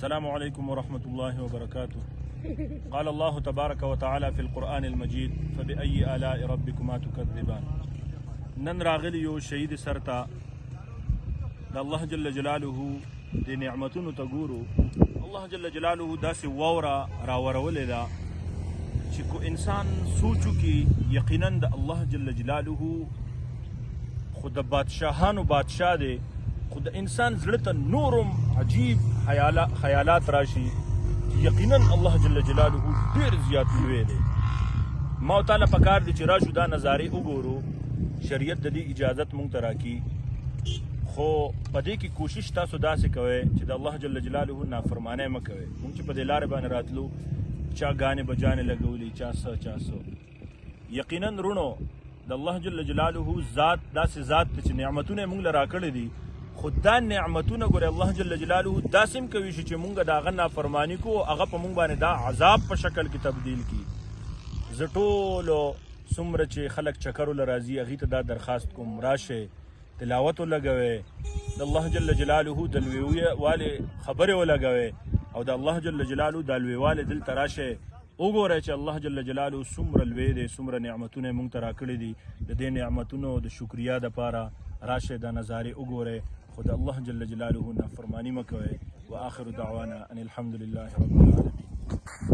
السلام عليكم ورحمة الله وبركاته. قال الله تبارك وتعالى في القرآن المجيد فبأي آلاء ربكما تكذبان. نن راغلیو شهید سرتا د الله جل جلاله د نعمتونو ته ګورو. الله جل جلاله داسې واوره راورولې ده چې کو انسان سوچو کې یقینا د الله جل جلاله خود بادشاهانو بادشاه دی، خود انسان زړه ته نورم عجیب خیالات راشي. یقینا الله جل جلاله ډیر زیات لوی دی. ما تعالی پکار دي چې راشو دا نظارې وګورو. شریعت د دې اجازت مونږ ته راکړي، خو په دې کې کوشش تاسو داسې کوئ چې د الله جل جلاله نافرمانۍ مه کوئ. مونږ چې په دې لارې باندې راتلو چا ګانې بجانې لګولي، چا څه یقینا رونو د الله جل جلاله ذات داسې ذات دی چې نعمتونه یې مونږ له راکړي دي، خو دا نعمتونه ګورې الله جل جلاله داسې هم کوي چې مونږ د هغه نافرماني کوو، هغه په مونږ باندې دا عذاب په شکل کې تبدیل کړي. زه ټولو څومره چې خلک چکر له راځي هغې ته دا درخواست کوم، راشئ تلاوت ولګوئ، د الله جل جلاله د لویوالې خبرې ولګوئ، او د الله جل جلاله د لویوالې دلته راشئ وګورئ چې الله جل جلاله څومره لوی دی، څومره نعمتونه یې مونږ ته راکړي دي. د دې نعمتونو د شکریا دپاره راشئ دا نظارې وګورئ، خو د الله جل جلاله نافرماني مه کوئ. وآخر دعوانا ان الحمد لله رب العالمين.